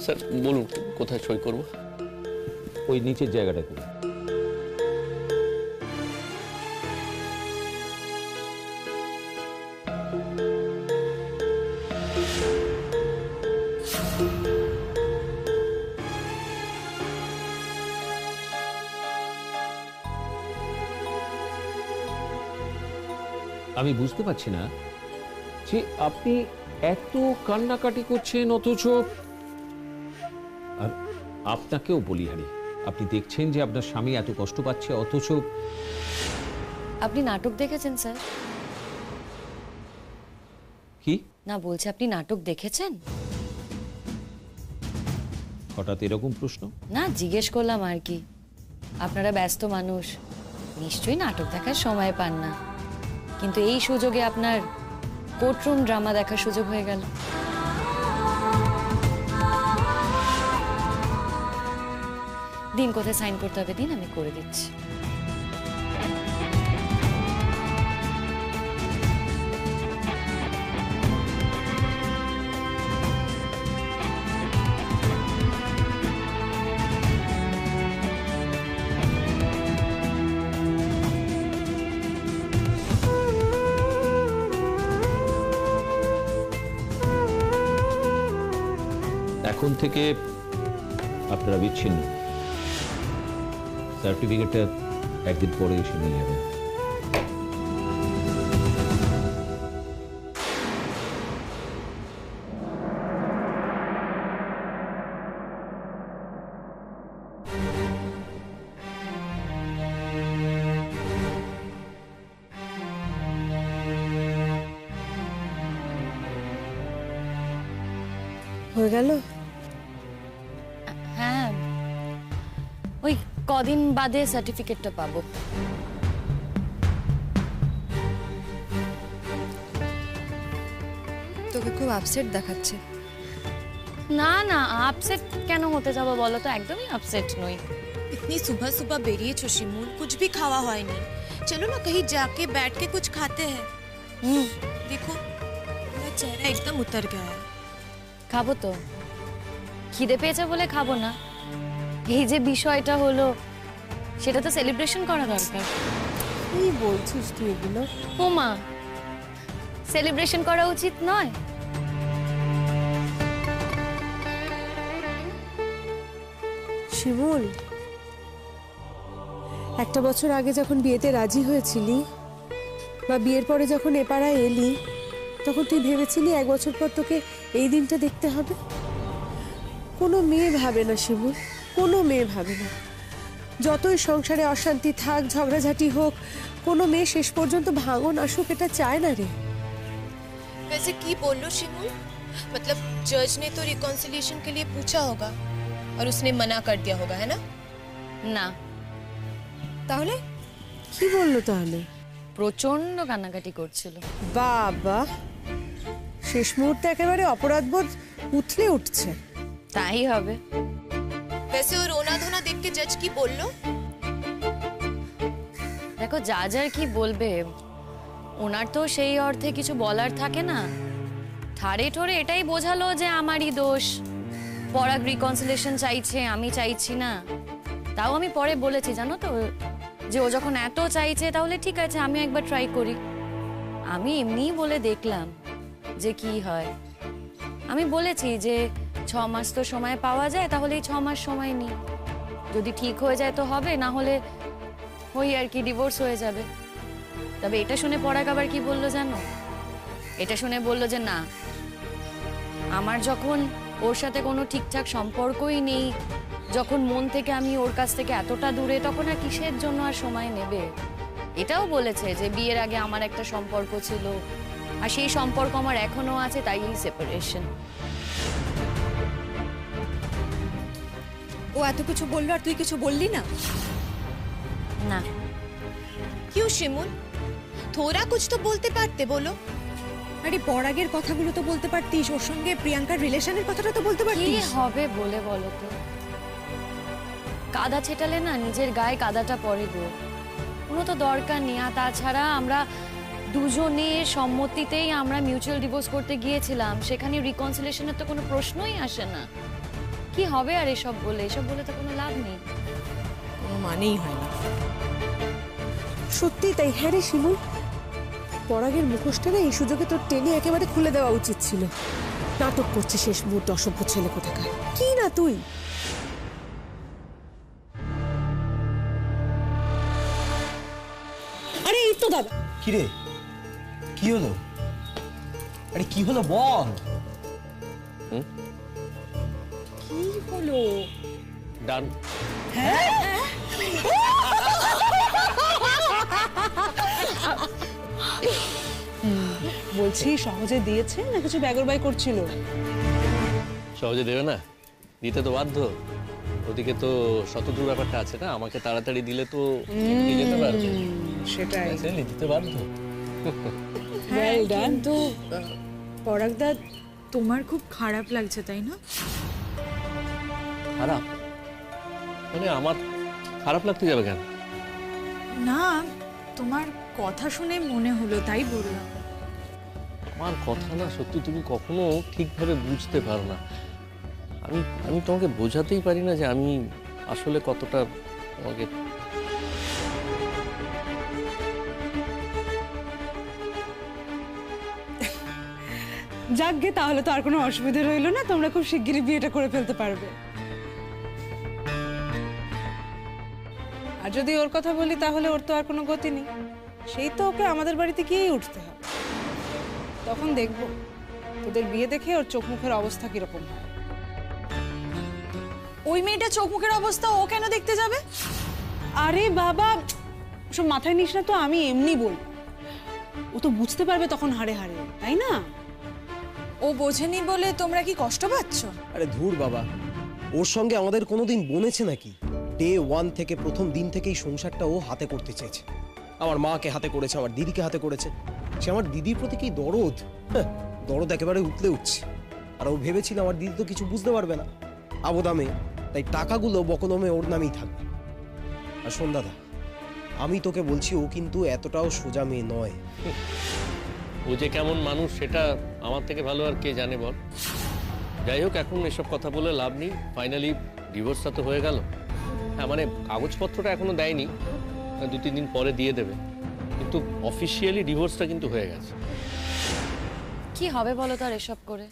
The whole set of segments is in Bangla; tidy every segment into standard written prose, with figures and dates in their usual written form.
স্যার বলুন কোথায় সই করব? ওই নিচের জায়গাটা করুন। আমি বুঝতে পারছি না যে আপনি এত কান্নাকাটি করছেন অথচ, আর আপনাকেও বলি হারি, আপনি দেখছেন যে আপনার স্বামী এত কষ্ট পাচ্ছে অথচ। আপনি নাটক দেখেছেন স্যার? কি না, বলছি আপনি নাটক দেখেছেন? হঠাৎ এরকম প্রশ্ন? না, জিজ্ঞেস করলাম আর কি। আপনারা ব্যস্ত মানুষ, নিশ্চয়ই নাটক দেখার সময় পান না, কিন্তু এই সুযোগে আপনার কোর্টরুম ড্রামা দেখার সুযোগ হয়ে গেল। দিন কোথায় সাইন করতে হবে দিন, আমি করে দিচ্ছি। এখন থেকে আপনারা বিচ্ছিন্ন। সার্টিফিকেটটা একদিন পরে এসে নিয়ে যাবেন। হয়ে গেল? হ্যাঁ, ওই কদিন বাদে সার্টিফিকেটটা পাবো। তোকে খুব আপসেট দেখাচ্ছে। না না, আপসেট কেন হতে যাবো বলো তো? একদমই আপসেট নই। इतनी सुबह सुबह बेरिए शिमूल, कुछ भी खावा हुआ नहीं। चलो ना कहीं जाके बैठ के कुछ खाते हैं। देखो मेरा चेहरा एकदम उतर गया है। খাবো তো, খিদে পেয়েছে বলে খাবো না? এই যে বিষয়টা হলো সেটা তো সেলিব্রেশন করা দরকার। কি বলছিস তুই এগুলো? ও মা, সেলিব্রেশন করা উচিত নয়? শিমুল, একটা বছর আগে যখন বিয়েতে রাজি হয়েছিলি বা বিয়ের পরে যখন এপাড়ায় এলি, তখন তুই ভেবেছিলি এক বছর পর তোকে এই দিনটা দেখতে হবে? কোনো মেয়ে ভাবে না শিমুল, কোনো মেয়ে ভাবে না। যতই সংসারে অশান্তি থাক, ঝগড়াঝাটি হোক, কোনো মেয়ে শেষ পর্যন্ত ভাঙন আসুক এটা চায় না রে। वैसे की बोल लो शिमूल, मतलब जज ने तो रिकॉन्सिलिएशन के लिए पूछा होगा और उसने मना कर दिया होगा, है ना? না, ताहले কি বললো তাহলে? প্রচন্ড কান্নাকাটি করছিল। বাবা, শেষ মুহূর্তে একেবারে অপরাধবোধ উথলে উঠছে। তাই হবে। वैसे वो रोना धोना देख के जज की बोल लो। দেখো, যা যার কি বলবে, ওনার তো সেই অর্থে কিছু বলার থাকে না। ঠাড়ে ঠোরে এটাই বোঝালো যে আমারই দোষ, পরাগ রিকনসিলেশন চাইছে, আমি চাইছি না। তাও আমি পরে বলেছি জানো তো, যে ও যখন এত চাইছে তাহলে ঠিক আছে, আমি একবার ট্রাই করি। আমি এমনিই বলে দেখলাম যে কি হয়। আমি বলেছি যে 6 মাস তো সময় পাওয়া যায়, তাহলে এই 6 মাস সময় নিই, যদি ঠিক হয়ে যায় তো হবে, না হলে ওই আর কি ডিভোর্স হয়ে যাবে। তবে এটা শুনে পরাগ আবার কি বললো জানো? এটা শুনে বললো যে না, আমার যখন ওর সাথে কোনো ঠিকঠাক সম্পর্কই নেই, যখন মন থেকে আমি ওর কাছ থেকে এতটা দূরে, তখন আর কিসের জন্য আর সময় নেবে। এটাও বলেছে যে বিয়ের আগে আমার একটা সম্পর্ক ছিল, আর সেই সম্পর্ক আমার এখনো আছে, তাই এই সেপারেশন। ও এত কিছু বললো আর তুই কিছু বললি না? না। क्यों शिमूल, थोड़ा कुछ तो बोलते पारते, बोलो। আরে পরাগের কথাগুলো তো বলতে পারতিস, ওর সঙ্গে প্রিয়াঙ্কার রিলেশনের কথাটা তো বলতে কি পারতিস। হবে বলে বলো তো? কাদা ছেটালে না নিজের গায়ে কাদাটা পড়ে গো, কোনো তো দরকার নেই। আর তাছাড়া আমরা দুজনের সম্মতিতেই আমরা মিউচুয়াল ডিভোর্স করতে গিয়েছিলাম, সেখানে রিকনসিলিয়েশনের তো কোনো প্রশ্নই আসে না। কি হবে আর এসব বলে তো কোনো লাভ নেই। কোনো মানেই হয় না। সত্যি তাই। হ্যাঁ রে শিমুল, পরাগের মুখোশটা না এই সুযোগে তোর টেনে একেবারে খুলে দেওয়া উচিত ছিল। নাটক করছে শেষ মুহূর্তে, অসভ্য ছেলে কোথাকার। কি না তুই? আরে এই তো দাদা। কি রে, কি হলো? আরে কি হলো বল। কি হলো? ডান। বলছি সহজে দিয়েছে না কিছু ব্যাগরবাই করছিল? সহজে দেবে না, দিতে তো বাধ্য। ওদিকে তো শতদূর ব্যাপারটা আছে না, আমাকে তাড়াতাড়ি দিলে তো দিয়ে যেতে পারবে। সেটাই। বুঝলি, দিতে বাধ্য। Well done. কিন্তু পরাগদা, তোমার খুব খারাপ লাগছে তাই না? খারাপ মানে আমার খারাপ লাগতে যাবে কেন? না, তোমার কথা শুনে মনে হলো তাই বললাম। আমার কথা না সত্যি তুমি কখনো ঠিকভাবে বুঝতে পারো না। আমি আমি তোমাকে বোঝাতেই পারি না যে আমি আসলে কতটা তোমাকে। যাকগে, তাহলে তো আর কোনো অসুবিধা রইলো না, তোমরা খুব শিগগিরই বিয়েটা করে ফেলতে পারবে। আর যদি ওর কথা বলি তাহলে ওর তো আর কোনো গতি নেই, সেই তো ওকে আমাদের বাড়িতে গিয়েই উঠতে হবে। তখন দেখবো তোদের বিয়ে দেখে ওর চোখ মুখের অবস্থা কিরকম হয়। ওই মেয়েটা চোখ মুখের অবস্থা ও কেন দেখতে যাবে? আরে বাবা, সব মাথায় নিস না তো, আমি এমনি বল। ও তো বুঝতে পারবে তখন হাড়ে হাড়ে, তাই না? ও বোঝেনি বলে তোমরা কি কষ্ট পাচ্ছ? আরে ধুর বাবা, ওর সঙ্গে আমাদের কোনোদিন বনেছে নাকি? ডে 1 থেকে, প্রথম দিন থেকেই সংসারটা ও হাতে করতে চেয়েছে। আমার মাকে হাতে করেছে, আমার দিদিকে হাতে করেছে। সে আমার দিদির প্রতি কি দরদ, দরদ একেবারে উতলে উঠছে। আর ও ভেবেছিল আমার দিদি তো কিছু বুঝতে পারবে না, আবোদামে, তাই টাকাগুলো বকলমে ওর নামেই থাকবে। আর শোন দাদা, আমি তোকে বলছি, ও কিন্তু এতটাও সোজা মেয়ে নয়। ও যে কেমন মানুষ সেটা আমার থেকে ভালো আর কে জানে বল। যাই হোক, এখন এসব কথা বলে লাভ নেই। ফাইনালি ডিভোর্সটা তো হয়ে গেল। হ্যাঁ মানে কাগজপত্রটা এখনো দেয়নি, 2-3 দিন পরে দিয়ে দেবে, কিন্তু অফিসিয়ালি ডিভোর্সটা কিন্তু হয়ে গেছে। কি হবে বলো তো আর এসব করে?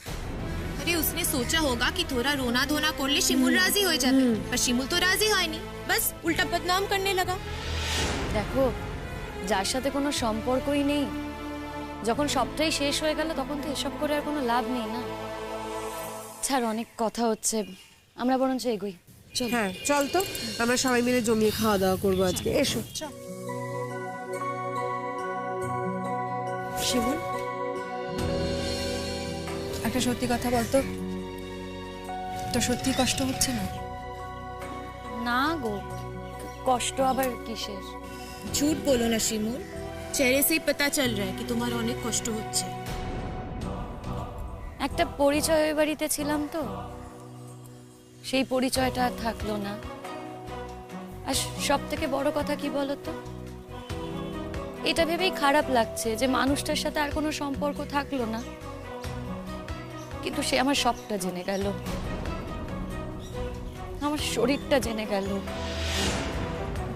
अरे उसने सोचा होगा कि थोड़ा रोना धोना कर ले शिमुल राजी हो जाए, पर शिमुल तो राजी है नहीं, बस उल्टा बदनाम करने लगा। দেখো, যার সাথে কোনো সম্পর্কই নেই, যখন সবটাই শেষ হয়ে গেল তখন তো এসব করে আর কোনো লাভ নেই না। ছাড়, অনেক কথা হচ্ছে, আমরা বরঞ্চ এগোই। হ্যাঁ চল তো, আমরা সবাই মিলে জমিয়ে খাওয়া দাওয়া করবো আজকে। এসো। শিমুল, একটা সত্যি কথা বলতো, তো সত্যি কষ্ট হচ্ছে না? না গো, কষ্ট আবার কিসের? झूठ बोलो ना शिमुल, चेहरे से ही पता चल रहा है कि तुम्हारा अनेक कष्ट होच्छे। একটা পরিচয় বাড়িতে ছিলাম তো, সেই পরিচয়টা আর থাকলো না। আর সব থেকে বড় কথা কি বলতো, এটা ভেবেই খারাপ লাগছে যে মানুষটার সাথে আর কোনো সম্পর্ক থাকলো না, কিন্তু সে আমার সবটা জেনে গেল, আমার শরীরটা জেনে গেল।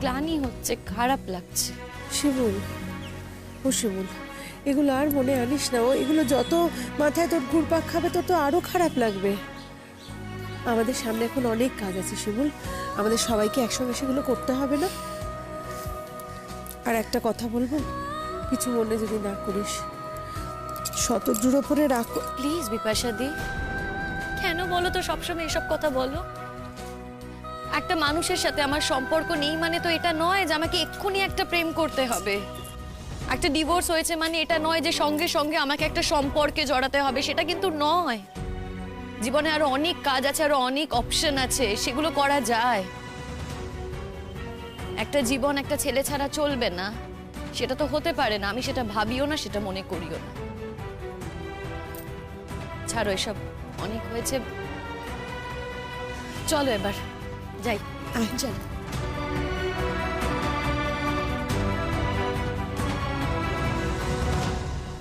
গ্লানি হচ্ছে, খারাপ লাগছে। শিমুল, ও শিমুল, এগুলো আর মনে আনিস না। ও এগুলো যত মাথায় তোর ঘুরপাক খাবে তত আরো খারাপ লাগবে। আমাদের সামনে এখন অনেক কাজ আছে শিমুল, আমাদের সবাইকে একসঙ্গে সেগুলো করতে হবে না? আর একটা কথা বলবো, কিছু মনে যদি না করিস, শতদ্রুর ওপরে রাখ। প্লিজ বিপাশা দি, কেন বলো তো সবসময় এসব কথা বলো? একটা মানুষের সাথে আমার সম্পর্ক নেই মানে তো এটা নয় যে আমাকে এক্ষুনি একটা প্রেম করতে হবে। একটা ডিভোর্স হয়েছে মানে এটা নয় যে সঙ্গে সঙ্গে আমাকে একটা সম্পর্কে জড়াতে হবে, সেটা কিন্তু নয়। জীবনে আরো অনেক কাজ আছে, আরো অনেক অপশন আছে, সেগুলো করা যায়। একটা জীবন একটা ছেলে ছাড়া চলবে না, সেটা তো হতে পারে না। আমি সেটা ভাবিও না, সেটা মনে করিও না। ছাড়ো এসব, অনেক হয়েছে, চলো এবার যাই। চলো।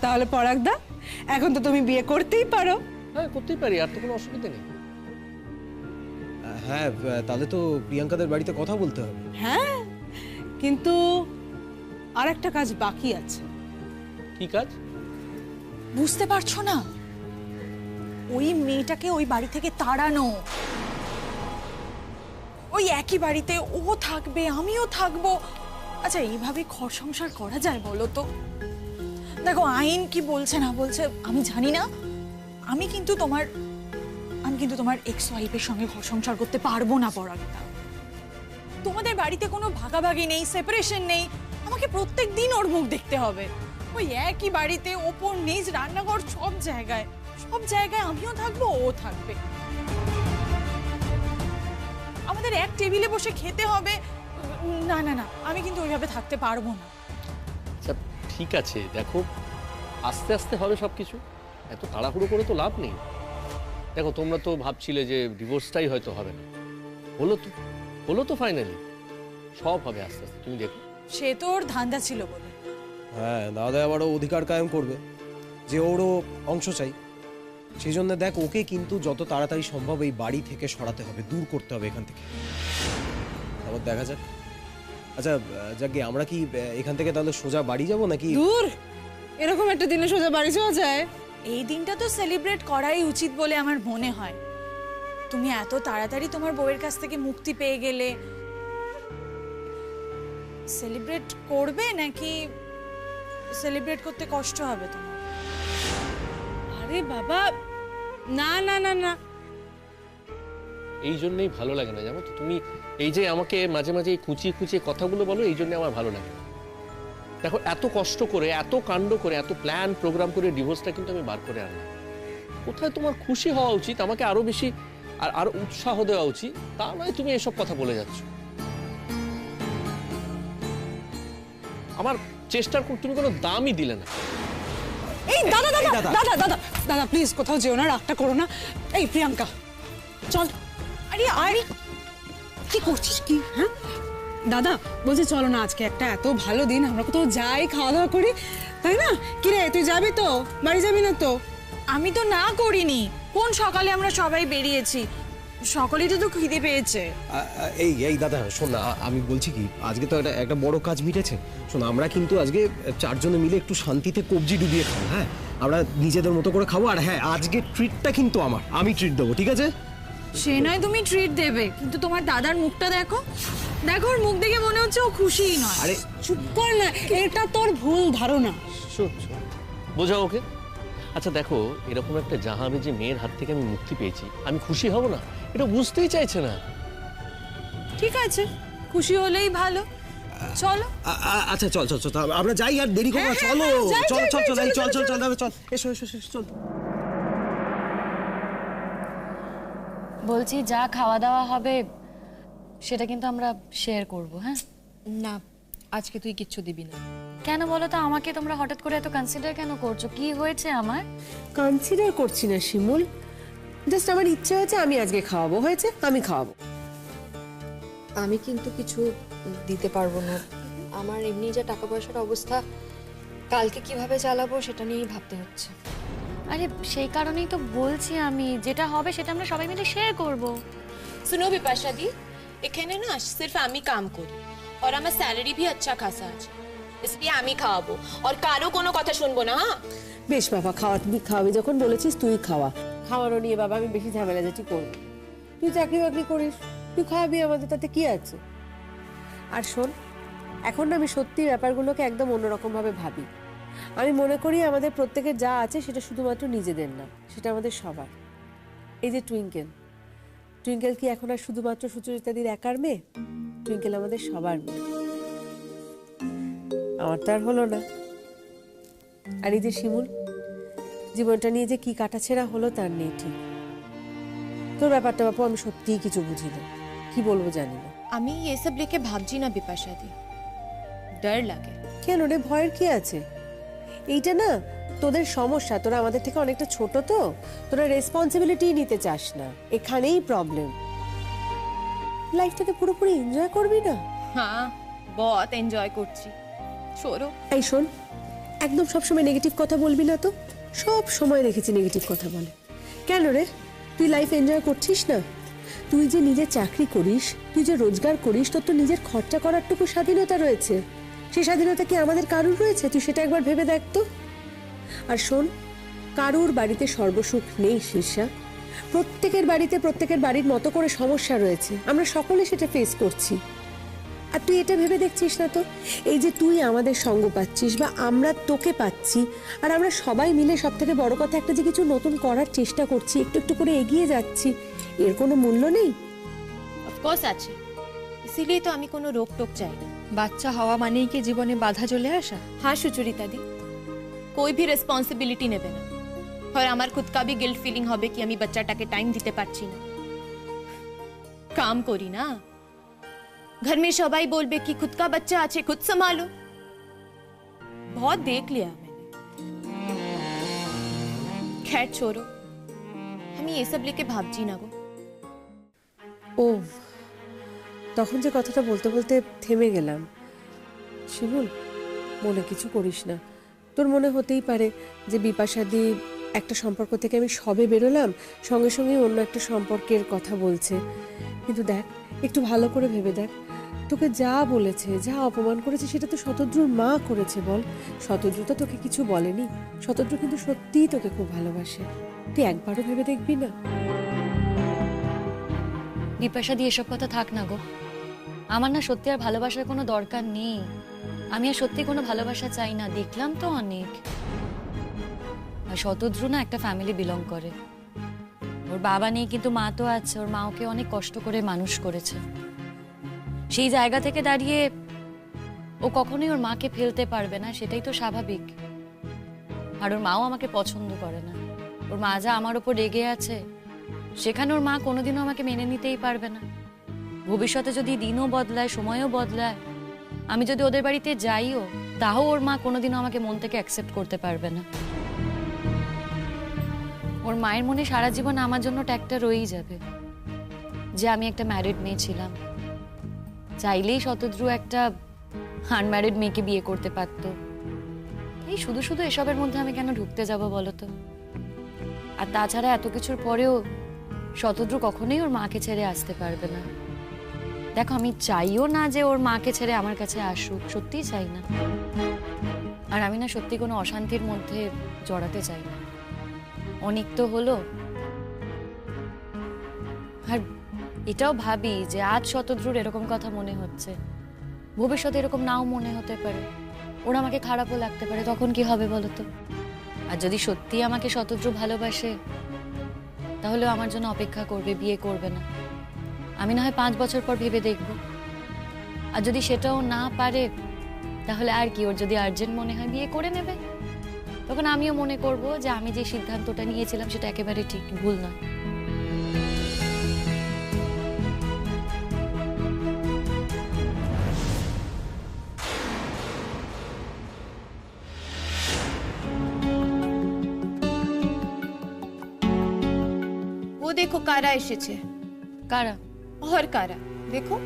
তাহলে পরাগদা, এখন তো তুমি বিয়ে করতেই পারো। হ্যাঁ করতেই পারি, আর তো কোনো অসুবিধা নেই। হ্যাঁ, তাহলে তো প্রিয়াঙ্কাদের বাড়িতে কথা বলতে হবে। হ্যাঁ, কিন্তু আর একটা কাজ বাকি আছে। কি কাজ? বুঝতে পারছো না? ওই মেয়েটাকে ওই বাড়ি থেকে তাড়ানো। ওই একই বাড়িতে ও থাকবে, আমিও থাকবো। আচ্ছা, এইভাবে ঘর সংসার করা যায় বলো তো? দেখো, আইন কি বলছে না বলছে আমি জানি না। আমি কিন্তু তোমার এক্স ওয়াইফের সঙ্গে ঘর সংসার করতে পারবো না পরাগতা। তোমাদের বাড়িতে কোনো ভাগাভাগি নেই, সেপারেশন নেই। আমাকে প্রত্যেক দিন ওর মুখ দেখতে হবে। ওই একই বাড়িতে ওপর নিচ রান্নাঘর সব জায়গায় আমিও থাকবো, ও থাকবে। আমাদের এক টেবিলে বসে খেতে হবে। না না না, আমি কিন্তু ওইভাবে থাকতে পারবো না। আচ্ছা ঠিক আছে, দেখো আস্তে আস্তে হবে সব কিছু, এত তাড়াহুড়ো করে তো লাভ নেই। দেখো তোমরা তো ভাবছিলে যে ডিভোর্সটাই হয়তো হবে না, হলো তো ফাইনালি। সব হবে আস্তে আস্তে, তুমি দেখো। সে তো ওর ধান্দা ছিল বলে। হ্যাঁ, দাদা আবারও অধিকার কায়েম করবে যে ওরও অংশ চাই। সেই জন্য দেখ, ওকে কিন্তু যত তাড়াতাড়ি সম্ভব এই বাড়ি থেকে সরাতে হবে, দূর করতে হবে এখান থেকে। তারপর দেখা যাক। আচ্ছা যাকে, আমরা কি এখান থেকে তাহলে সোজা বাড়ি যাব নাকি? দূর, এরকম একটা দিনে সোজা বাড়ি যাওয়া যায়? এই দিনটা তো সেলিব্রেট করাই উচিত বলে আমার মনে হয়। তুমি এত তাড়াতাড়ি তোমার বউয়ের কাছ থেকে মুক্তি পেয়ে গেলে, সেলিব্রেট করবে নাকি সেলিব্রেট করতে কষ্ট হবে তোমার? আরে বাবা, না না না না, এই জন্যই ভালো লাগে না, জানো তো। তুমি এই যে আমাকে মাঝে মাঝে কুচিয়ে কুচিয়ে কথাগুলো বলো, এই জন্য আমার ভালো লাগে না। দেখো, এত কষ্ট করে, এত কাণ্ড করে, এত প্ল্যান প্রোগ্রাম করে ডিভোর্সটা কিন্তু আমি বার করে আনলাম। কোথায় তোমার খুশি হওয়া উচিত, আমাকে আরো বেশি আর আরো উৎসাহ দেওয়া উচিত, তা নয় তুমি এসব কথা বলে যাচ্ছ। আমার চেষ্টার তুমি কোনো দামই দিলে না। এই দাদা দাদা দাদা দাদা দাদা প্লিজ কোথাও যেও না, রাগটা করো না। এই প্রিয়াঙ্কা চল। আরে আরে, কি করছিস কি? হ্যাঁ দাদা বলছি চলো না, আজকে একটা এত ভালো দিন, আমরা কোথাও যাই, খাওয়া দাওয়া করি, তাই না? কি রে, তুই যাবি তো? বাড়ি যাবি না তো? আমি তো না করিনি। কোন সকালে আমরা সবাই বেরিয়েছি, সকলেই তো খিদে পেয়েছে। এই এই দাদা শোন না, আমি বলছি কি, আজকে তো একটা বড় কাজ মিটেছে। শোন, আমরা কিন্তু আজকে চারজনে মিলে একটু শান্তিতে কবজি ডুবিয়ে খাবো। হ্যাঁ, আমরা নিজেদের মতো করে খাবো। আর হ্যাঁ, আজকে ট্রিটটা কিন্তু আমি ট্রিট দেবো, ঠিক আছে? সে নয় তুমি ট্রিট দেবে, কিন্তু তোমার দাদার মুখটা দেখো, ওর মুখ দেখে মনে হচ্ছে ও খুশিই নয়। আরে চুপ কর না, এটা তোর ভুল ধারণা। বোঝাও ওকে। আচ্ছা দেখো, এরকম একটা জাহাবে যে মেয়ের হাত থেকে আমি মুক্তি পেয়েছি, আমি খুশি হব না? এটা বুঝতেই চাইছে না। ঠিক আছে, খুশি হলেই ভালো। চলো। আচ্ছা চল চল চল, আমরা যাই, আর দেরি করবো না। চলো চল চল চল চল চল চল চল, এসো এসো এসো, চল। বলছি যা খাওয়া দাওয়া হবে সেটা কিন্তু আমরা শেয়ার করব। হ্যাঁ না, আজকে তুই কিচ্ছু দিবি না। কেন বলো তো, আমাকে তোমরা হঠাৎ করে এত কনসিডার কেন করছো? কি হয়েছে আমার? কনসিডার করছি না শিমুল, জাস্ট আমার ইচ্ছে হয়েছে আমি আজকে খাওয়াবো, হয়েছে আমি খাওয়াবো। আমি কিন্তু কিছু দিতে পারবো না। আমার এমনি যা টাকা পয়সার অবস্থা, কালকে কিভাবে চালাবো সেটা নিয়েই ভাবতে হচ্ছে। আরে সেই কারণেই তো বলছি, আমি যেটা হবে সেটা আমরা সবাই মিলে শেয়ার করব। सुनो बिपाशा दी, এখানে না सिर्फ আমি কাম করি, और আমার স্যালারি भी अच्छा खासा আছে, इसलिए আমি খাওয়াবো, और কারো কোনো কথা শুনবো না। হ্যাঁ বেশ বাবা, তুই খাওয়াবি যখন বলেছিস তুই খাওয়া। খাওয়ানো নিয়ে বাবা আমি বেশি ঝামেলা যেটি করবো। তুই চাকরি বাকরি করিস, তুই খাওয়াবি আমাদের, তাতে কি আছে? আর শোন, এখন না আমি সত্যি ব্যাপারগুলোকে একদম অন্যরকম ভাবে ভাবি। আমি মনে করি আমাদের প্রত্যেকের যা আছে সেটা শুধুমাত্র নিজেদের না, সেটা আমাদের সবার। এই যে টুইঙ্কেল কি এখন আর শুধুমাত্র সুচরিতাদির একার মেয়ে? টুইঙ্কেল আমাদের সবার মেয়ে। আমার তো আর হলো না। আর এই যে শিমুল, জীবনটা নিয়ে যে কি কাটাছেঁড়া হলো তার নেই ঠিক। তোর ব্যাপারটা বাপু আমি সত্যিই কিছু বুঝি না, কি বলবো জানি না। আমি ये सब लेके ভাবছি না বিপাশা দি, ডর লাগে। কেন রে, ভয়ের কি আছে? এইটা না তোদের সমস্যা, তোরা আমাদের থেকে অনেকটা ছোট, তো তোরা রেসপন্সিবিলিটি নিতে চাস না, এখানেই প্রবলেম। লাইফটাকে পুরোপুরি এনজয় করবি না? হ্যাঁ বহুত এনজয় করছি, ছোড়ো। এই শোন, একদম সবসময় নেগেটিভ কথা বলবি না তো। সব সময় দেখেছি নেগেটিভ কথা বলে। কেন রে, তুই লাইফ এনজয় করছিস না? তুই যে নিজে চাকরি করিস, তুই যে রোজগার করিস, তোর তো নিজের খরচা করারটুকু স্বাধীনতা রয়েছে। সেই স্বাধীনতা কি আমাদের কারুর রয়েছে? তুই সেটা একবার ভেবে দেখ তো। আর শোন, কারুর বাড়িতে সর্বসুখ নেই শীর্ষা। প্রত্যেকের বাড়িতে প্রত্যেকের বাড়ির মতো করে সমস্যা রয়েছে, আমরা সকলে সেটা ফেস করছি। আর তুই এটা ভেবে দেখছিস না তো, এই যে তুই আমাদের সঙ্গ পাচ্ছিস বা আমরা তোকে পাচ্ছি, আর আমরা সবাই মিলে, সব থেকে বড় কথা একটা যে কিছু নতুন করার চেষ্টা করছি, একটু একটু করে এগিয়ে যাচ্ছি, এর কোনো মূল্য নেই? অফকোর্স আছে, ইসিলিয়ে তো আমি কোনো রোক টোক চাই না। বাচ্চা হওয়া মানেই কি জীবনে বাধা চলে আসা? हाँ सुचरिता दी, कोई भी রেসপন্সিবিলিটি নেবে না। আর আমার খুদ কা ভি গিল্ট ফিলিং হবে কি আমি বাচ্চাটাকে টাইম দিতে পারছি না। কাম করি না, घर में সবাই বলবে কি खुद का बच्चा আছে, खुद संभालो। बहुत देख लिया मैंने। खैर छोड़ो, আমি এসব लेके ভাবছি না গো। ও, তখন যে কথাটা বলতে বলতে থেমে গেলাম। শিমুল, মনে কিছু করিস না। তোর মনে হতেই পারে যে বিপাশাদি একটা সম্পর্ক থেকে আমি সবে বেরোলাম, সঙ্গে সঙ্গে অন্য একটা সম্পর্কের কথা বলছে। কিন্তু দেখ, একটু ভালো করে ভেবে দেখ, তোকে যা বলেছে, যা অপমান করেছে, সেটা তো শতদ্রুর মা করেছে বল। শতদ্রু তো তোকে কিছু বলেনি। শতদ্রু কিন্তু সত্যিই তোকে খুব ভালোবাসে। তুই একবারও ভেবে দেখবি না? বিপাশা দিয়ে এসব কথা থাক না গো। আমার না সত্যি আর ভালোবাসার কোনো দরকার নেই। আমি আর সত্যি কোনো ভালোবাসা চাই না, দেখলাম তো অনেক। আর শতদ্রু না একটা ফ্যামিলি বিলং করে। ওর বাবা নেই কিন্তু মা তো আছে। ওর মা ওকে অনেক কষ্ট করে মানুষ করেছে। সেই জায়গা থেকে দাঁড়িয়ে ও কখনোই ওর মাকে ফেলতে পারবে না, সেটাই তো স্বাভাবিক। আর ওর মাও আমাকে পছন্দ করে না। ওর মা যা আমার ওপর রেগে আছে, সেখানে ওর মা কোনোদিনও আমাকে মেনে নিতেই পারবে না। ভবিষ্যতে যদি দিনও বদলায়, সময়ও বদলায়, আমি যদি ওদের বাড়িতে যাইও, তাও ওর মা কোনোদিনও আমাকে মন থেকে অ্যাকসেপ্ট করতে পারবে না। ওর মায়ের মনে সারা জীবন আমার জন্য ট্যাগটা রয়েই যাবে যে আমি একটা ম্যারিড মেয়ে ছিলাম। চাইলেই শতদ্রু একটা আনম্যারিড মেয়েকে বিয়ে করতে পারত। এই শুধু শুধু এসবের মধ্যে আমি কেন ঢুকতে যাব বলো তো? আর তাছাড়া এত কিছুর পরেও শতদ্রু কখনোই ওর মাকে ছেড়ে আসতে পারবে না। দেখো, আমি চাইও না যে ওর মাকে ছেড়ে আমার কাছে আসুক, সত্যিই চাই না। আর আমি না সত্যি কোনো অশান্তির মধ্যে জড়াতে চাই না। অনেক তো হলো। আর এটাও ভাবি যে আজ শতদ্রুর এরকম কথা মনে হচ্ছে, ভবিষ্যতে এরকম নাও মনে হতে পারে। ওরা আমাকে খারাপও লাগতে পারে, তখন কি হবে বলো তো? আর যদি সত্যি আমাকে শতদ্রু ভালোবাসে, তাহলে আমার জন্য অপেক্ষা করবে, বিয়ে করবে না। আমি না হয় 5 বছর পর ভেবে দেখব। আর যদি সেটাও না পারে, তাহলে আর কি, ওর যদি আর্জেন্ট মনে হয় বিয়ে করে নেবে। তখন আমিও মনে করব যে আমি যে সিদ্ধান্তটা নিয়েছিলাম সেটা একেবারে ঠিক, ভুল নয়। ও দেখো কারা এসেছে। কারা? और कारा देखो।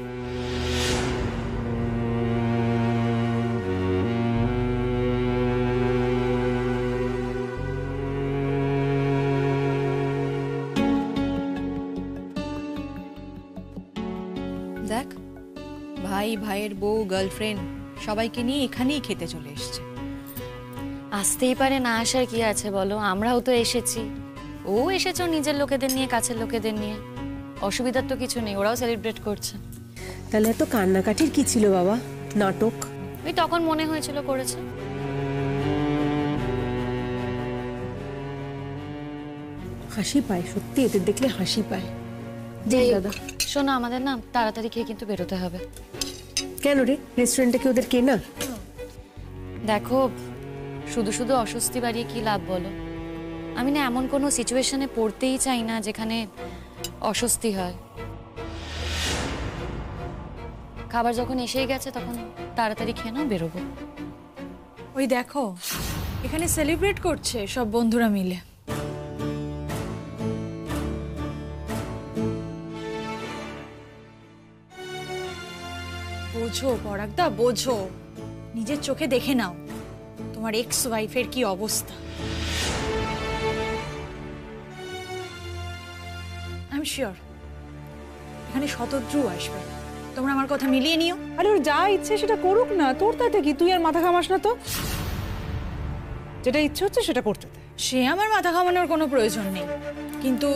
দেখ, ভাই, ভাইয়ের বউ, গার্লফ্রেন্ড সবাইকে নিয়ে এখানেই খেতে চলে এসেছে। আসতেই পারে, না আসার কি আছে বলো? আমরাও তো এসেছি। ও এসেছো নিজের লোকেদের নিয়ে, কাছের লোকেদের নিয়ে। অসুবিধার তো কিছু নেই, ওরাও সেলিব্রেট করছে। তাহলে এত কান্নাকাটির কি ছিল বাবা? নাটক? ওই তখন মনে হয়েছিল করেছে। হাসি পায় সত্যি, এদের দেখলে হাসি পায়। যাই হোক, দাদা, শোনো, আমাদের না তাড়াতাড়ি খেয়ে কিন্তু বেরোতে হবে। কেন রে? রেস্টুরেন্টে কি ওদের কেনা? দেখো, শুধু শুধু অস্বস্তি বাড়িয়ে কি লাভ বলো? আমি না এমন কোনো সিচুয়েশনে পড়তেই চাই না যেখানে অস্বস্তি হয়। খাবার যখন এসেই গেছে তখন তাড়াতাড়ি খেয়ে নাও, বেরোবো। ওই দেখো, এখানে সেলিব্রেট করছে সব বন্ধুরা মিলে। বোঝো পরাগদা, বোঝো। নিজের চোখে দেখে নাও তোমার এক্স ওয়াইফের কি অবস্থা। আই এম শিওর এখানে শতদ্রু আসবে, তোমরা আমার কথা মিলিয়ে নিও। আরে ওর যা ইচ্ছে সেটা করুক না, তোর তাতে কি? তুই আর মাথা ঘামাস না তো, যেটা ইচ্ছে হচ্ছে সেটা করতে দে। সে আমার মাথা ঘামানোর কোনো প্রয়োজন নেই, কিন্তু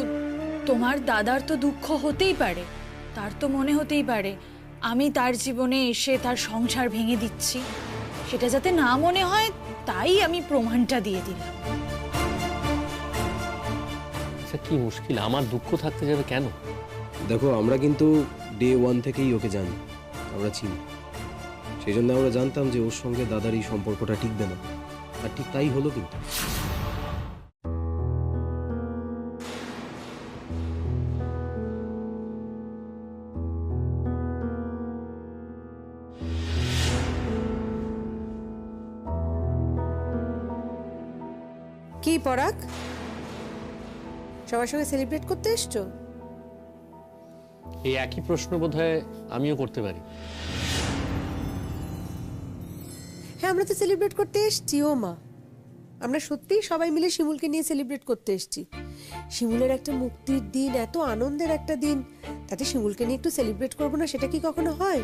তোমার দাদার তো দুঃখ হতেই পারে, তার তো মনে হতেই পারে আমি তার জীবনে এসে তার সংসার ভেঙে দিচ্ছি। সেটা যাতে না মনে হয় তাই আমি প্রমাণটা দিয়ে দিলাম। আচ্ছা কি মুশকিল, আমার দুঃখ থাকতে যাবে কেন? দেখো, আমরা কিন্তু ডে 1 থেকেই ওকে জানি, আমরা চিনি। সেই জন্য আমরা জানতাম যে ওর সঙ্গে দাদার এই সম্পর্কটা টিকবে না, আর ঠিক তাই হলো। কিন্তু কি পরাগ, সবার সঙ্গে সেলিব্রেট করতে এসছো? এই একই প্রশ্ন বোধহয় আমিও করতে পারি। হ্যাঁ, আমরা তো সেলিব্রেট করতে এসছি। ও মা, আমরা সত্যিই সবাই মিলে শিমুলকে নিয়ে সেলিব্রেট করতে এসছি। শিমুলের একটা মুক্তির দিন, এত আনন্দের একটা দিন, তাতে শিমুলকে নিয়ে একটু সেলিব্রেট করবো না, সেটা কি কখনো হয়?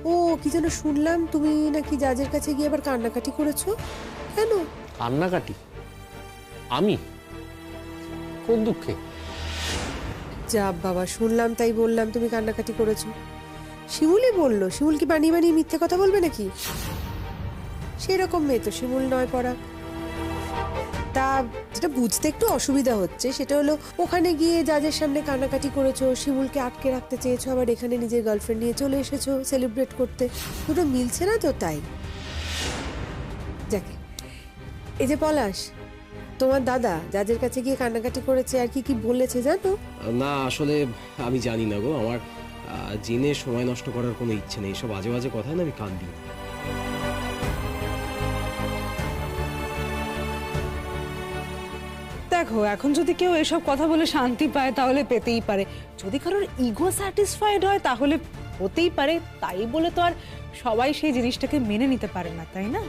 ও কি যেন শুনলাম, তুমি নাকি জাজের কাছে গিয়ে আবার কান্নাকাটি করেছো, কেন? কান্নাকাটি? আমি? কোন দুঃখে? যা বাবা, শুনলাম তাই বললাম, তুমি কান্নাকাটি করেছো। শিমুলই বললো। শিমুল কি বানিয়ে বানিয়ে মিথ্যে কথা বলবে নাকি? সেই রকম মেয়ে তো শিমুল নয় পরাগ। তা যেটা বুঝতে একটু অসুবিধা হচ্ছে সেটা হলো, ওখানে গিয়ে জাজের সামনে কান্নাকাটি করেছো, শিমুলকে আটকে রাখতে চেয়েছো, আবার এখানে নিজের গার্লফ্রেন্ড নিয়ে চলে এসেছো সেলিব্রেট করতে, দুটো মিলছে না তো, তাই। যাকে, এই যে পলাশ, তোমার দাদা জাজের কাছে গিয়ে কান্নাকাটি করেছে, আর কি কি বলেছে জানো? না, আসলে আমি জানি না গো। আমার জেনে সময় নষ্ট করার কোনো ইচ্ছে নেই। সব বাজে বাজে কথা না, আমি কান দিই। দেখো, এখন যদি কেউ এসব কথা বলে শান্তি পায় তাহলে পেতেই পারে, যদি কারোর ইগো স্যাটিসফাইড হয় তাহলে হতেই পারে। তাই বলে তো আর সবাই সেই জিনিসটাকে মেনে নিতে পারে না, তাই না?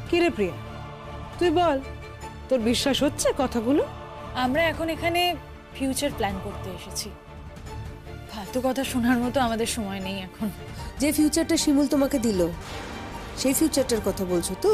কি রে প্রিয়া, তুই বল, তোর বিশ্বাস হচ্ছে কথাগুলো? আমরা এখন এখানে ফিউচার প্ল্যান করতে এসেছি, ফালতু কথা শোনার মতো আমাদের সময় নেই এখন। যে ফিউচারটা শিমুল তোমাকে দিল, সেই ফিউচারটার কথা বলছো তো?